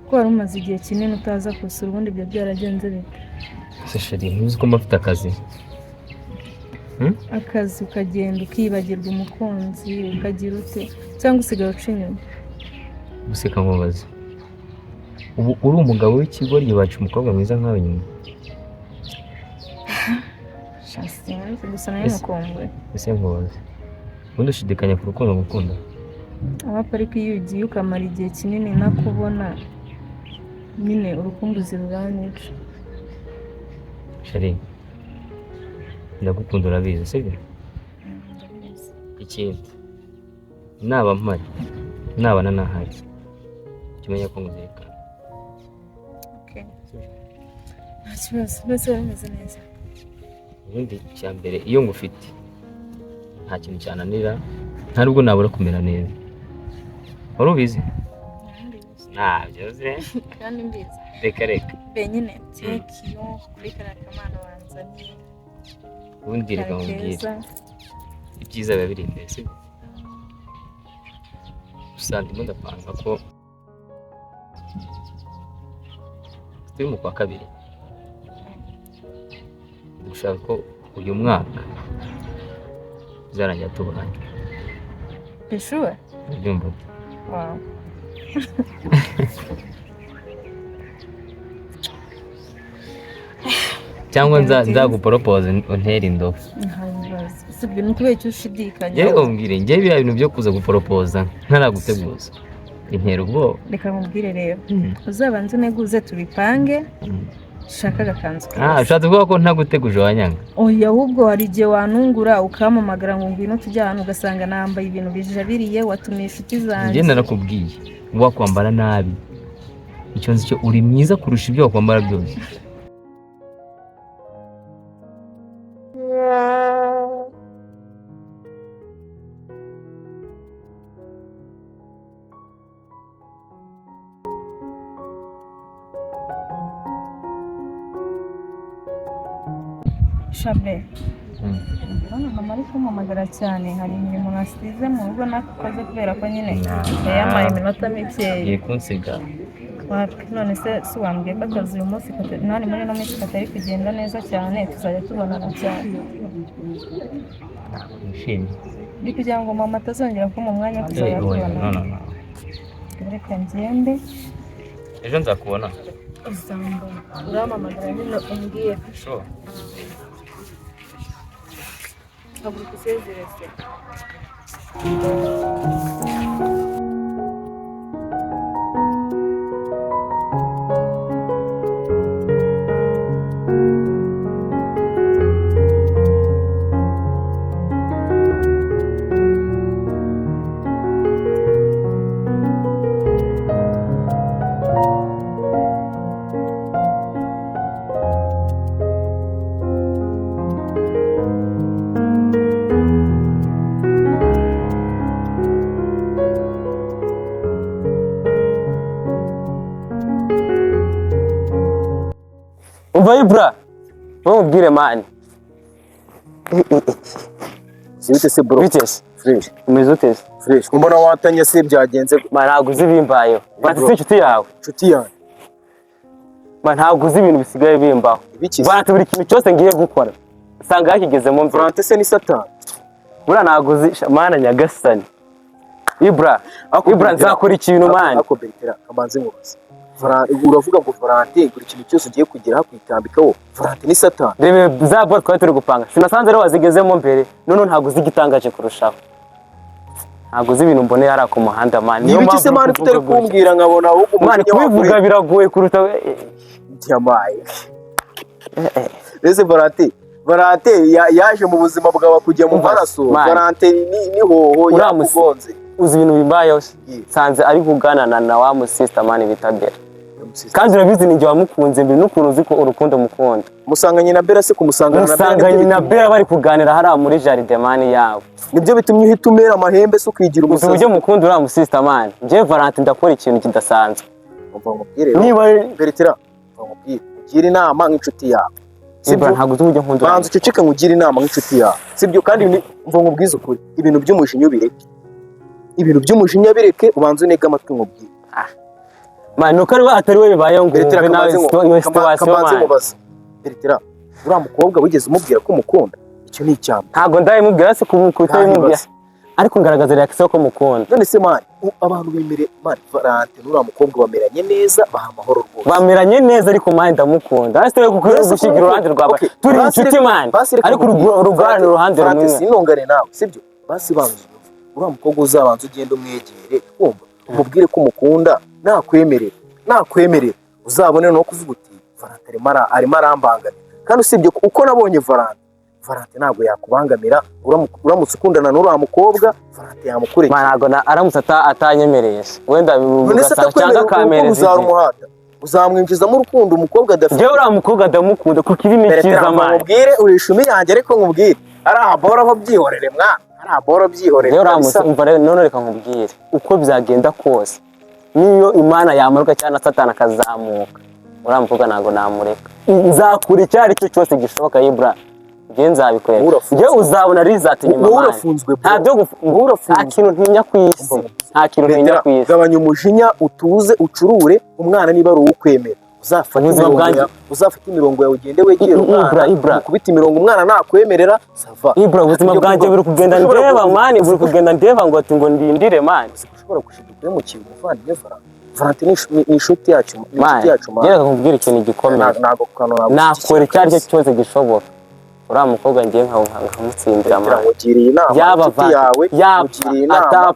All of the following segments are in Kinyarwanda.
ko wari umaze igihe kinini utaza kusura ubundi ibyo byaragenze bite? Se sheri ntuzi ko mbafite akazi. Akazi ukagenda ukibagirwa umukunzi ukagira ute cyangwa usigaye uca inyuma? Guseka nkubaza, ubu uri umugabo w'ikigoryi wacu umukobwa mwiza nkawe nyuma? Shasi gusa nayo mukumbuye. Ese nkubaza, ubundi ushidikanya ku rukundo ngukunda? Ariko iyo ugiye ukamara igihe kinini nakubona nyine urukumbuzi ruranyica. Sheri ndagukunda urabizi sibyo? Ikindi naba mpari nabana nahari kimenya ko nguzirikana. Okay. Bese bimeze neza. Ubundi cya mbere iyo ngufite nta kintu cyananira, nta nubwo nabura kumera neza. Wari ubizi? Ntabyo uzi kandi mbizi. Reka benyine tekiyo kuri karakamana wanzaniye. ubundi reka mubwire ibyiza biba biri imbere sibyo? Gusa ndimo ndapanga ko turi mu kwa kabiri dushaka ko uyu mwaka uzarangira tubanye. Sure? Ndabyumva. Wow. Cyangwa nzagupropose untera indobo. Sibyo nukubera icyo ushidikanya. Yewe umbwire njye biriya bintu byo kuza guporopoza ntaraguteguza intera ubwoba. Reka mubwire rero uzabanze uneguze tubipange shaka agakanzu. Ushatse kuvuga ko ntaguteguje wanyanga? Oya ahubwo hari igihe wanungura ukamamagara ngo ngwino tujya ahantu ugasanga nambaye ibintu bijabiriye watumye inshuti zanjye. Njye narakubwiye wakwambara nabi, icyo nzi cyo uri mwiza kurusha ibyo wakwambara byose. Shabe. Mama ari kumamagara cyane, hari imirimo nasize mu rugo nakoze kubera ko nyine yamaye iminota mike. Ye kunsiga. None se wambwiye ko akazi uyu munsi nani muri no minsi katari kugenda neza cyane tuzajya tubonana cyane. Nishimye. Ndi kugira ngo mama atazongera ko mu mwanya kuzajya tubonana. No. Reka ngende. Ejo nzakubona. Uzamba. Uramamagara nyine umbwiye. Sure. Haguruka usezereze. Ibra, mubwire mani. Zibite se bro. Bitese. Fresh. Umeze utese. Fresh. Kumbona watanye se byagenze. Ntago uzi bimbayo. Bati se inshuti yawe. Inshuti yawe. Ntago uzi ibintu bisigaye bimbaho. Bati buri kintu cyose ngiye gukora. Sanga yakigezemo mbere. Frante se ni Satan. Bura ntago uzi mana nyagasani. Ibra nzakora ikintu mani. Ako Bertera kamanze ngubaza. Uravuga ngo Frante buri kintu cyose ugiye kugera kwitambikaho. Frante ni Satan. Rebe za bot kwa turi gupanga. Sinasanze rero wazigezemo mbere. None ntago uzi gitangaje kurushaho. Ntago uzi ibintu mbone yari ku muhanda mani. Niyo mpamvu mani tutari kumbwira nkabona ahubwo mani kubivuga biragoye kuruta Yamaye. Ese Frante yaje mu buzima bwawe kujya mu maraso. Frante ni hoho yamugonze. Uzi ibintu bimbayeho sanze ari kuganana na wa musista mani bitabera. Kandi urabizi ninjye wamukunze mbere n'ukuntu uzi ko urukundo mukunda. Musanganye na Bera se kumusangana na Bera. Musanganye na Bera bari kuganira hari muri Jardin mani yawe. Nibyo bitumye uhita umera amahembe se ukigira umusazi. Uburyo mukunda ura musista mani. Je Valentine ndakora ikintu kidasanzwe. Umva mubwire. Niba Bertera, mubwire. Ugira inama nk'inshuti yawe. Sibyo ntago uburyo nkunda. Banza uceceka ngugira inama nk'inshuti yawe. Sibyo kandi mva nkubwiza ukuri. Ibintu by'umushinyo bireke. Ibintu by'umushinya bireke ubanze unega amatwi nkubwire. mani nuko atari we bibaye ngo umve nawe iyo situation mani. Beretera uriya mukobwa wigeze umubwira ko umukunda? Icyo ni icyamba. Ntabwo ndabimubwira se kutabimubwira ariko ngaragaza reaction ko mukunda. None se mani abantu bemere mani Valentine uriya mukobwa bameranye neza baha amahoro rwose. Bameranye neza ariko mani ndamukunda. Hasi rero kuko gushigira uruhande rwawe. Turi inshuti mani. Ariko urugwana uruhande rumwe. Sinongare nawe sibyo? Basi banzu uriya mukobwa uzabanza ugenda umwegere wumva umubwire ko umukunda nakwemerera uzabone no kuvuga uti Valentine arimo arambangamira. Kandi usibye uko nabonye Valentine ntabwo yakubangamira uramutse ukundana n'uriya mukobwa Valentine yamukurikira. Ntabwo aramutse atanyemereye wenda ugasanga kamereza uzamwinjiza mu rukundo umukobwa adafite. Jewe uriya mukobwa ndamukunda kuko ibi ni cyiza mani. Mubwire urishumi yanjye ariko nkubwire ari abora aho byihorere mwana ari abora byihorere. Jewe uriya umva none reka nkubwire uko byagenda kose niyo Imana yamuruka cyane Satani akazamuka uriya mukobwa ntabwo namureka. Nzakura icyari cyo cyose gishoboka Ibra. Ngiye nzabikorera. Ngiye uzabona result nyuma mani. Ntabyo nta kintu ntinya kwisi. Nta kintu ntinya kwisi. Gabanya umujinya utuze ucurure umwana niba ari ukwemera. Uzafata imirongo yawe ugende wegera umwana. Kubita imirongo umwana nakwemerera sava. Ibra ubuzima bwanjye buri kugenda ndeba mani buri kugenda ndeba ngo ati ngo ndindire mani. Ushobora gushidukira mu kintu muvandimwe Valentine ni inshuti yacu mani. Ngira nkubwira ikintu gikomeye. Nakora icyari cyo cyose gishoboka. Uriya mukobwa ngiye nkamutsindira mani. Ugiriye inama inshuti yawe ugiriye inama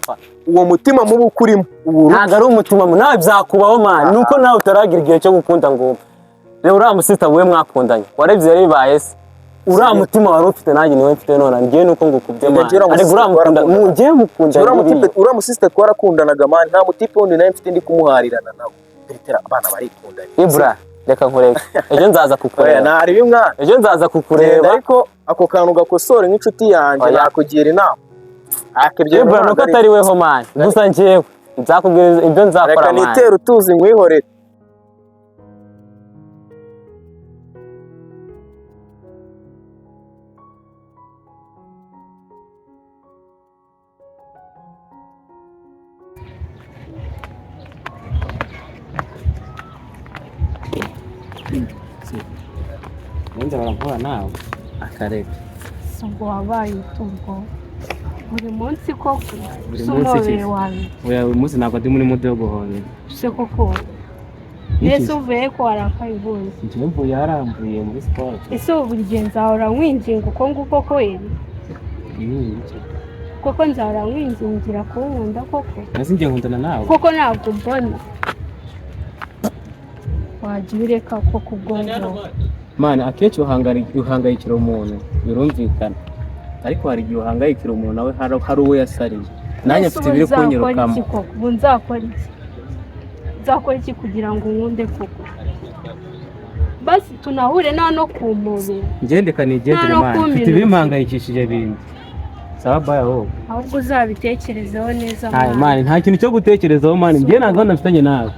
uwo mutima mubi ukurimo ntabwo ari umutima mubi nawe byakubaho mani nuko nawe utaragira igihe cyo gukunda ngo rero uriya musista we mwakundanye warebye yari bibaye se uriya mutima wari ufite nanjye niwe mfite none ngiye nuko ngukubye mani ariko uriya mukunda ngiye mukunda uriya musista twarakundanaga mani nta mutipe wundi nawe mfite ndi kumuharirana nawe Beretera abana barikundanye. Ibra reka nkureke ejo nzaza kukureba. Nari bimwana ejo nzaza kukureba ariko ako kantu gakosore nk'inshuti yanjye nakugira inama. Ibra nuko atari weho mani gusa njyewe nzakubwira ibyo nzakora mani. Reka nitera utuzi ngwihorere. Nza baramuha nawe akareka. Songo wabaye utumvo. Buri munsi koko sumobere wawe. Oya uyu munsi ntabwo ndi muri mude yo guhobera. Se koko. Yesu uvuye ko arakaye bose. Njye mvuye yarambuye muri sport. Ese buri gihe nzahora nkwinginga uko nguko kweli. Koko nzahora nkwingingira ko nkunda koko. Nasi ngiye nkundana nawe. Koko ntabwo mbona. Wajireka ko kubwongo. Mani akenshi uhangayikira umuntu birumvikana ariko hari igihe uhangayikira umuntu nawe hari uwo yasariye nanjye mfite ibiri kunyirukamo. Nzakora iki kugira ngo nkunde koko basi tunahure no kumubera ngendeka nigendere mani mfite ibimpangayikishije bindi sawa baya ho ahubwo uzabitekerezaho neza mani nta kintu cyo gutekerezaho mani ngiye ntabwo nafitanye nawe.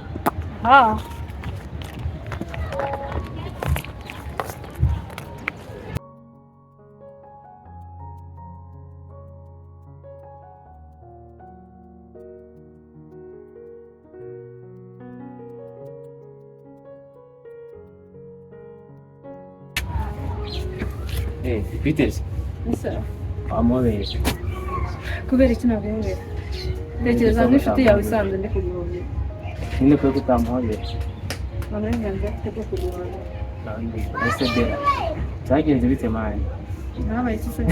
Peters. Nisa. Amore. Kubera iki nabwira. Tekereza n'inshuti yawe isanzwe ndi kugihobera. Ninde ko tutamuhobera? Namenyanze ko kugihobera. Ese bera. Cyagenze bite mani? Nabaye iki se?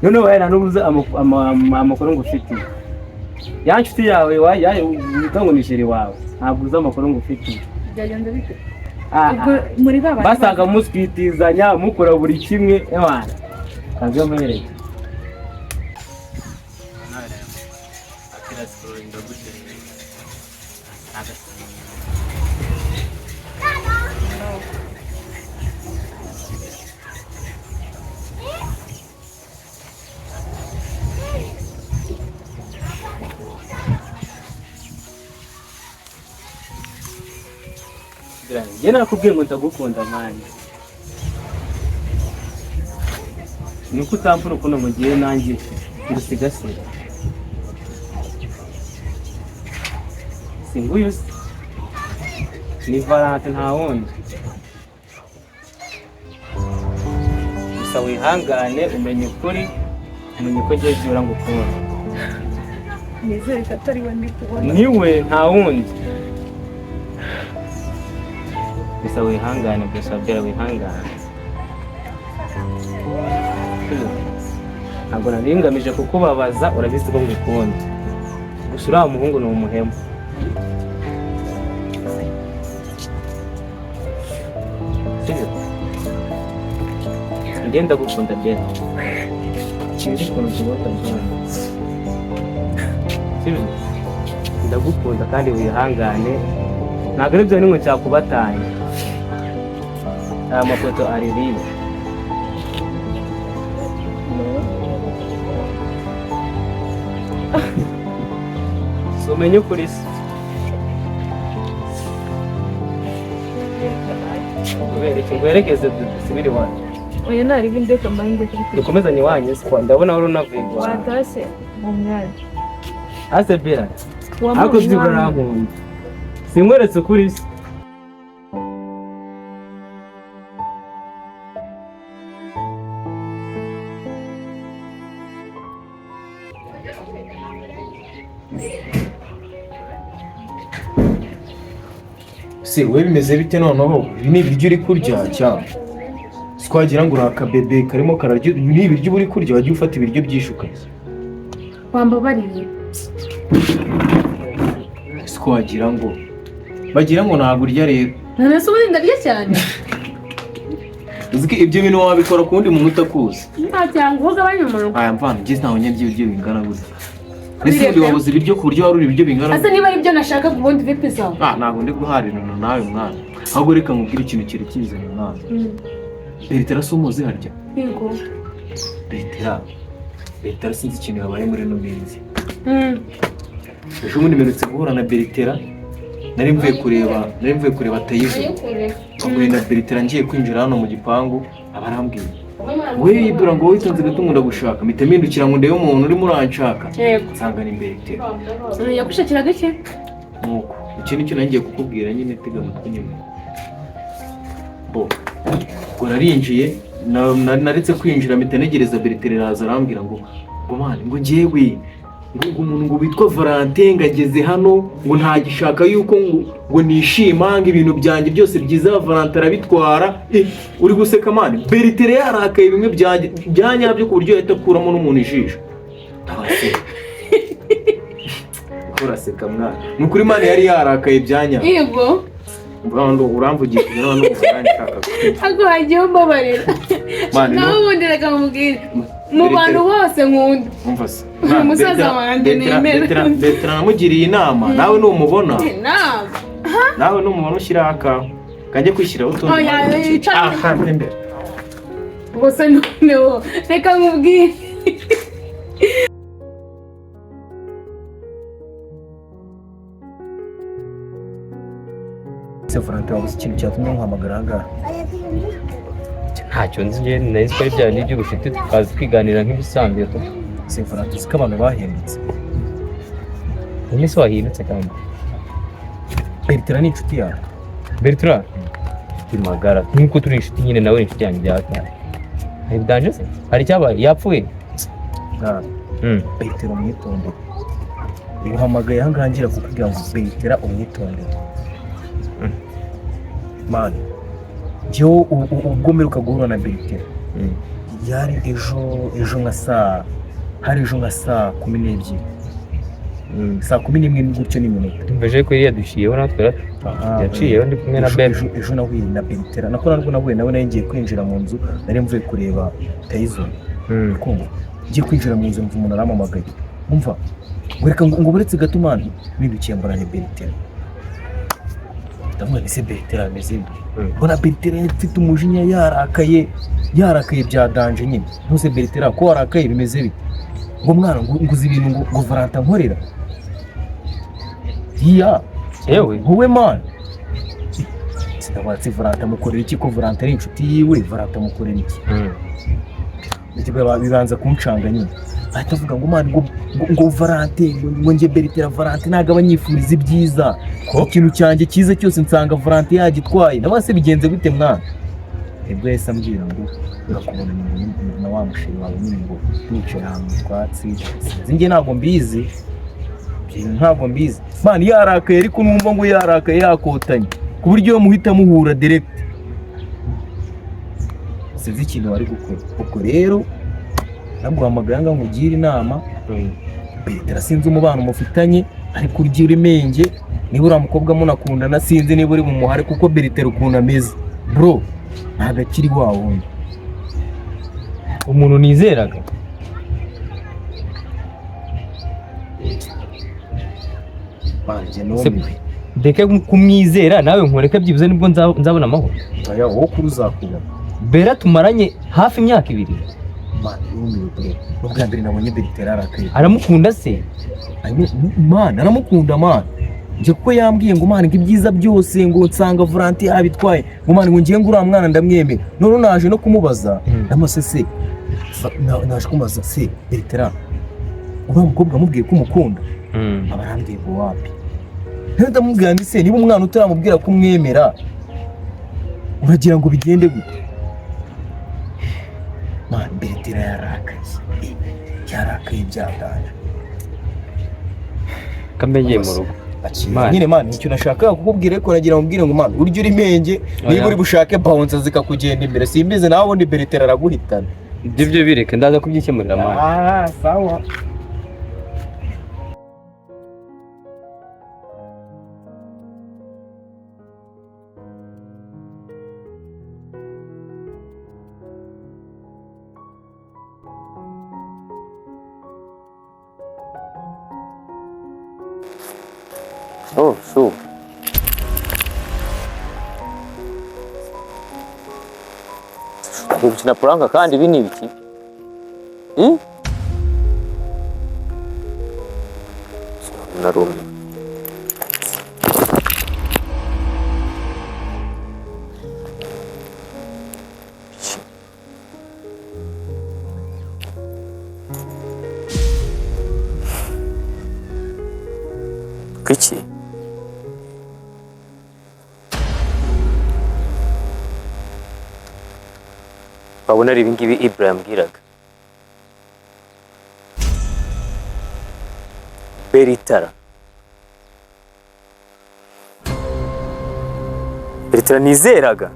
None wera nubuze amakuru ngufite. Ya nshuti yawe wayaye utango nisheri wawe. Ntabwo uza amakuru ngufite. Byagenze bite? Muri baba basaga muswitizanya mukora buri kimwe ebana kanze mwereke Njye nakubwiye ngo ndagukunda mani nuko utampfura ukuntu ngo ngiye nanjye urusigasira singuyu ni Valante nta wundi. Gusa wihangane umenye ukuri, umenye ko ngiye byura ngukunda. nizere ko atari we ndi kubona. Niwe nta wundi. Gusa wihangane, gusa byara wihangane. Ntabwo nari ngamije kukubabaza, urabizi ko ngukunda. Gusa uriya muhungu ni umuhemu. Ngenda gukunda byera. Kiri kuntu kibota byera. Ndagukunda kandi wihangane. Ntabwo ari byo nimwe cyakubatanya. Aya mafoto ari ribi. So umenye ukuri se. Ngwerekeze dusubire iwacu. Oya nari bindeka mbange kuri. Dukomezanye iwanyu se kwa ndabona wari unavuye iwacu. Watase mu myanya. Ase bera. Ako byibura nankunda. Sinkweretse ukuri se. Se we bimeze bite noneho? Ibi ni ibiryo uri kurya cyangwa twagira ngo uraka bebe karimo kararya? Ibi ni ibiryo uri kurya, wajya ufata ibiryo byishuka. Wambabariye. Twagira ngo bagira ngo ntabwo urya rero. None se ubundi ndarya cyane. Uziko ibyo bintu wabikora ku wundi muntu utakuzi. Nta cyangwa ugabanya umuntu. Aya mvana ngize ntawe nyarya ibiryo bingana gutya. Ese undi wabuze ibiryo ku buryo waruri ibiryo bingana. Ase niba ari byo nashaka ubundi vipi sawa? Ntabwo ndi guharirana nawe mwana. Ahubwo reka nkubwire ikintu kirekizanye mwana. Beritera si umuzi harya? Yego. Beritera sinzi ikintu yabaye muri no minsi. Ejo bundi mperutse guhura na Beritera. Nari mvuye kureba Tayizo. Baguye na Beritera ngiye kwinjira hano mu gipangu, abarambwiye. We ibura ngo witonze gato nkunda gushaka. Mpita mpindukira ngo ndebe umuntu urimo uranshaka. Yego. Nsanga ni Beritera. Yagushakira gake? Nuko iki nicyo nangiye kukubwira nyine, tega amatwi nyuma. Ngo narinjiye, naretse kwinjira mpita negereza Beritera araza arambwira ngo mwana ngo njyewe ngo umuntu ngo witwa Valante ngageze hano ngo ntagishaka yuko ngo nishima ngo ibintu byanjye byose byiza Valante arabitwara. Uri guseka mani? Beritera yarakaye bimwe byanyabyo ku buryo yahita akuramo n'umuntu ijisho. Abaseka. Uraseka mwana. Nukuri mani yari yarakaye byanya. Yego. Mbando uramvugiye kugira ngo uranshaka. Ako hagiye umbabarira. Nawe ubundi reka mubwire. Mu bantu bose nkunda. Umva se. Umusaza wanjye nemera. Beritera namugiriye inama. Nawe numubona. Inama. Nawe numubona ushyiraho akawe. Kajye kwishyiraho utundi. Oya yicara. Aha imbere. Gusa noneho reka nkubwire. Se Valante wabuze ikintu cyatumye nkuhamagara ahangaha. Ntacyo nzi njye nari ko ari bya bindi by'ubucuti tukaza twiganira nk'ibisanzwe. Se Valante uzi ko abantu bahindutse. Uyu se wahindutse kandi. Beritera ni inshuti yawe. Beritera imagara nk'uko turi inshuti nyine nawe inshuti yanjye byatanye. Hari bidanje se? Hari cyabaye yapfuye? Beritera umwitondere. Uhamagaye ahangaha ngira kukubwira ngo Beritera umwitondere. Mani njyewe ubwo mperuka guhura na Beritera yari ejo nka saa 12 saa 11 gutyo n'iminota. Mbeje ko yadushiyeho natwe yaciyeho ndi kumwe na Bebe. Ejo nahuye na Beritera nako narwo nahuye nawe ngiye kwinjira mu nzu, nari mvuye kureba Tayizo. Kumva ngiye kwinjira mu nzu mva umuntu aramamagaye. Umva ngo buretse gato mani bindukiye mboranye Beritera. Ndamubona ese Beritera ameze mbi. Mbona Beritera mfite umujinya yarakaye bya danje nyine. Ntuse Beritera ko warakaye bimeze bite? Ngo mwana nguzi ibintu ngo Valante nkorera. Yewe wowe man. Sindabatse Valante amukorera iki ko Valante ari inshuti yiwe? Valante amukorera iki? Bibanza kuncanga nyine. ahita avuga ngo man ngo Valentine ngo nge Bertera Valentine ntago abanyifuriza ibyiza ikintu cyanjye cyiza cyose nsanga Valentine yagitwaye nabase bigenze gute mwana ebwo yese ambwira ngo urakubona na wa musheri wawe nyine ngo nicaye ahantu mu twatsi sinzi ntabwo mbizi man yarakaye ariko numva ngo yarakaye yakotanye ku buryo yo muhita muhura direct sinzi ikintu wari gukora ubwo rero naguhamagaye ngo nkugire inama Bertera sinzi umubano mufitanye ariko urgira imenge niba uriya mukobwa munakundana sinzi niba uri mumuhare kuko Bertera ukuntu ameze bro ntabwo akiri wa wundi umuntu nizeraga banje nomwe ndeke kumwizera nawe nkoreka byibuze nibwo nzabona amahoro aya wowe kuri uzakubona Bera tumaranye hafi imyaka 2 man yumiwe bro ubwa mbere nabonye Bertera arakaye aramukunda se man aramukunda man nje kuko yambwiye ngo man ibyiza byose ngo nsanga Valentine abitwaye ngo man ngo ngiye ngura mwana ndamwemera none naje no kumubaza namasese naje kumubaza se Bertera uriya mukobwa amubwiye ko umukunda abarambwiye ngo wapi ndamubwira nti se niba umwana utaramubwira ko umwemera uragira ngo bigende gute man Bertera yarakaye byadanje kamenye mu rugo nyine man icyo nashaka kukubwira ko nagira ngo ngo man uryo uri menge niba uri bushake bounce zikakugenda imbere simbize nawe ubundi Bertera araguhitana ibyo bireke ndaza kubyikemurira man sawa so gukina puranka kandi ibi ni ibiki narumiwe kuki wabona ari ibingibi Ibra yambwiraga Bertera nizeraga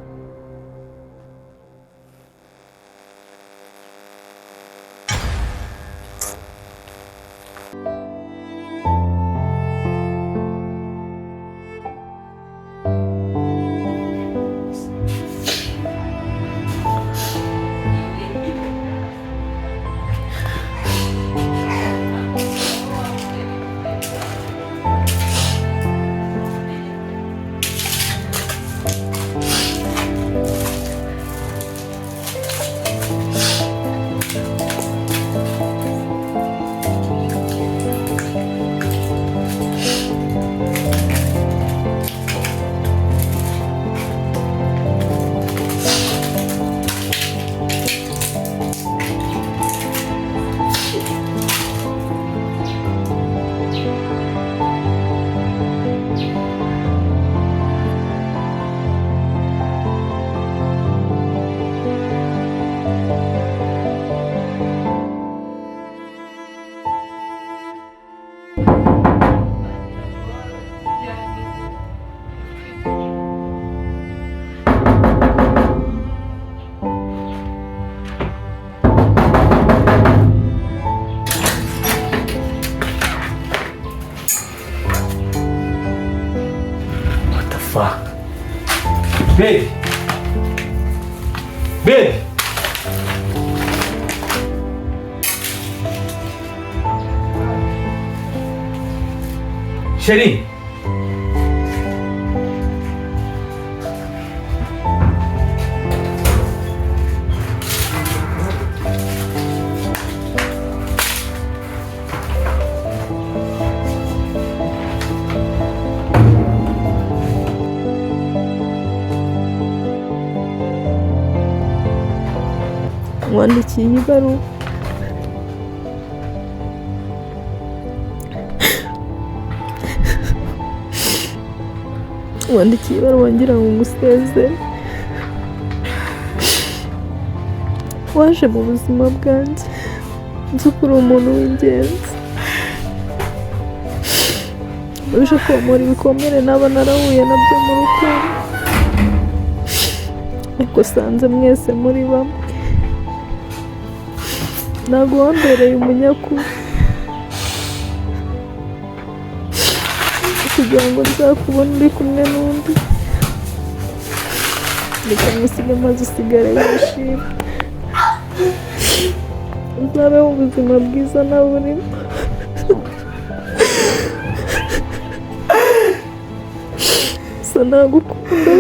Babe! Babe! Chérie! wandikiye ibaruwa wandikiye ibaruwa ngira ngo ngusezere, waje mu buzima bwanjye nzi ko uri umuntu w'ingenzi, uje komora ibikomere naba narahuye nabyo mu rukundo, ariko sanze mwese muri bamwe, ntabwo wambereye umunyakuri kugira ngo nzakubone uri kumwe n'undi, reka musige maze usigare wishimye, uzabeho ubuzima bwiza nawe urimo. Gusa nagukunda.